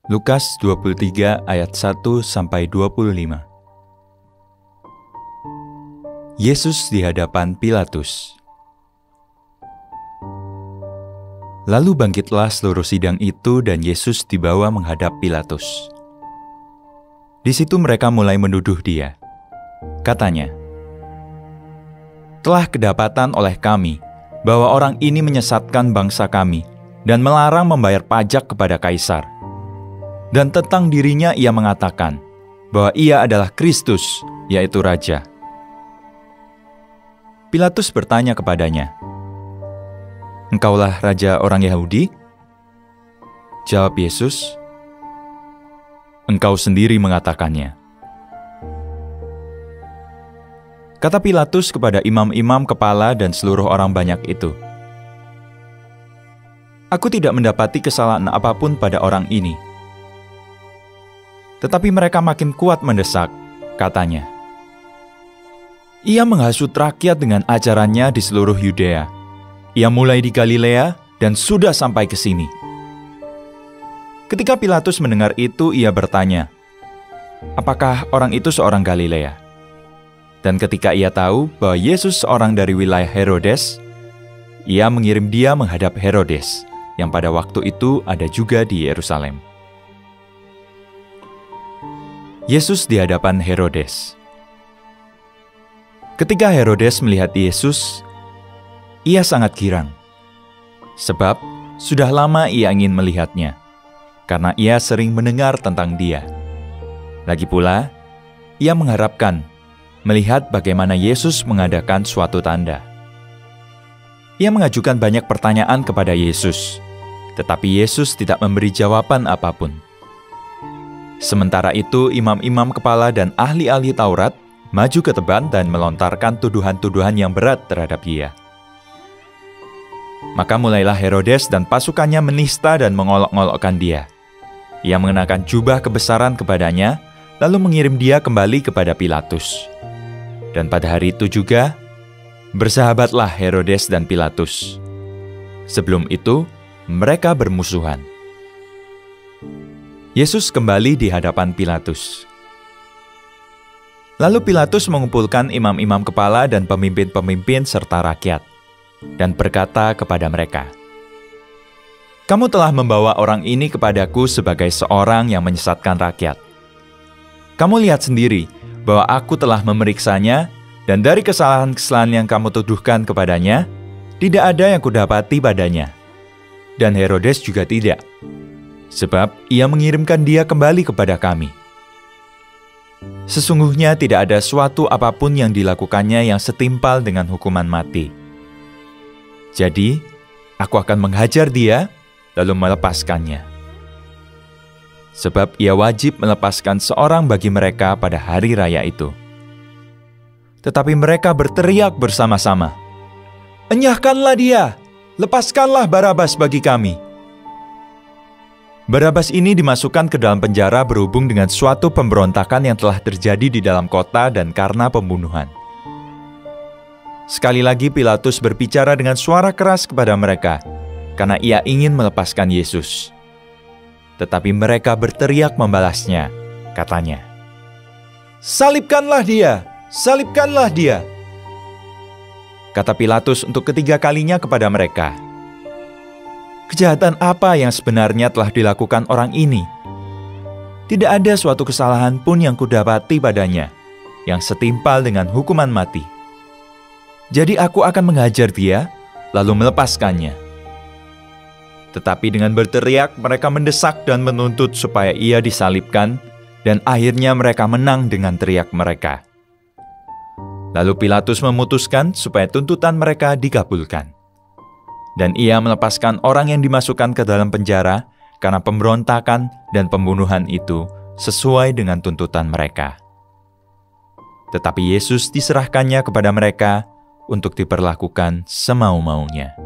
Lukas 23 ayat 1-25. Yesus di hadapan Pilatus. Lalu bangkitlah seluruh sidang itu dan Yesus dibawa menghadap Pilatus. Di situ mereka mulai menuduh dia. Katanya, "Telah kedapatan oleh kami bahwa orang ini menyesatkan bangsa kami dan melarang membayar pajak kepada Kaisar. Dan tentang dirinya ia mengatakan bahwa ia adalah Kristus, yaitu Raja." Pilatus bertanya kepadanya, "Engkaulah Raja orang Yahudi?" Jawab Yesus, "Engkau sendiri mengatakannya." Kata Pilatus kepada imam-imam kepala dan seluruh orang banyak itu, "Aku tidak mendapati kesalahan apapun pada orang ini." Tetapi mereka makin kuat mendesak, katanya, "Ia menghasut rakyat dengan ajarannya di seluruh Yudea. Ia mulai di Galilea dan sudah sampai ke sini." Ketika Pilatus mendengar itu, ia bertanya, "Apakah orang itu seorang Galilea?" Dan ketika ia tahu bahwa Yesus seorang dari wilayah Herodes, ia mengirim dia menghadap Herodes, yang pada waktu itu ada juga di Yerusalem. Yesus di hadapan Herodes. Ketika Herodes melihat Yesus, ia sangat girang, sebab sudah lama ia ingin melihatnya, karena ia sering mendengar tentang dia. Lagi pula, ia mengharapkan melihat bagaimana Yesus mengadakan suatu tanda. Ia mengajukan banyak pertanyaan kepada Yesus, tetapi Yesus tidak memberi jawaban apapun. Sementara itu, imam-imam kepala dan ahli-ahli Taurat maju ke depan dan melontarkan tuduhan-tuduhan yang berat terhadap dia. Maka mulailah Herodes dan pasukannya menista dan mengolok-ngolokkan dia. Ia mengenakan jubah kebesaran kepadanya, lalu mengirim dia kembali kepada Pilatus. Dan pada hari itu juga, bersahabatlah Herodes dan Pilatus. Sebelum itu, mereka bermusuhan. Yesus kembali di hadapan Pilatus. Lalu Pilatus mengumpulkan imam-imam kepala dan pemimpin-pemimpin serta rakyat, dan berkata kepada mereka, "Kamu telah membawa orang ini kepadaku sebagai seorang yang menyesatkan rakyat. Kamu lihat sendiri bahwa aku telah memeriksanya, dan dari kesalahan-kesalahan yang kamu tuduhkan kepadanya, tidak ada yang kudapati padanya. Dan Herodes juga tidak, sebab ia mengirimkan dia kembali kepada kami. Sesungguhnya tidak ada suatu apapun yang dilakukannya yang setimpal dengan hukuman mati. Jadi, aku akan menghajar dia, lalu melepaskannya. Sebab ia wajib melepaskan seorang bagi mereka pada hari raya itu." Tetapi mereka berteriak bersama-sama, "Enyahkanlah dia! Lepaskanlah Barabas bagi kami!" Barabas ini dimasukkan ke dalam penjara berhubung dengan suatu pemberontakan yang telah terjadi di dalam kota dan karena pembunuhan. Sekali lagi Pilatus berbicara dengan suara keras kepada mereka, karena ia ingin melepaskan Yesus. Tetapi mereka berteriak membalasnya, katanya, "Salibkanlah dia! Salibkanlah dia!" Kata Pilatus untuk ketiga kalinya kepada mereka, "Kejahatan apa yang sebenarnya telah dilakukan orang ini? Tidak ada suatu kesalahan pun yang kudapati padanya, yang setimpal dengan hukuman mati. Jadi aku akan menghajar dia, lalu melepaskannya." Tetapi dengan berteriak, mereka mendesak dan menuntut supaya ia disalibkan, dan akhirnya mereka menang dengan teriak mereka. Lalu Pilatus memutuskan supaya tuntutan mereka dikabulkan. Dan ia melepaskan orang yang dimasukkan ke dalam penjara karena pemberontakan dan pembunuhan itu sesuai dengan tuntutan mereka. Tetapi Yesus diserahkannya kepada mereka untuk diperlakukan semau-maunya.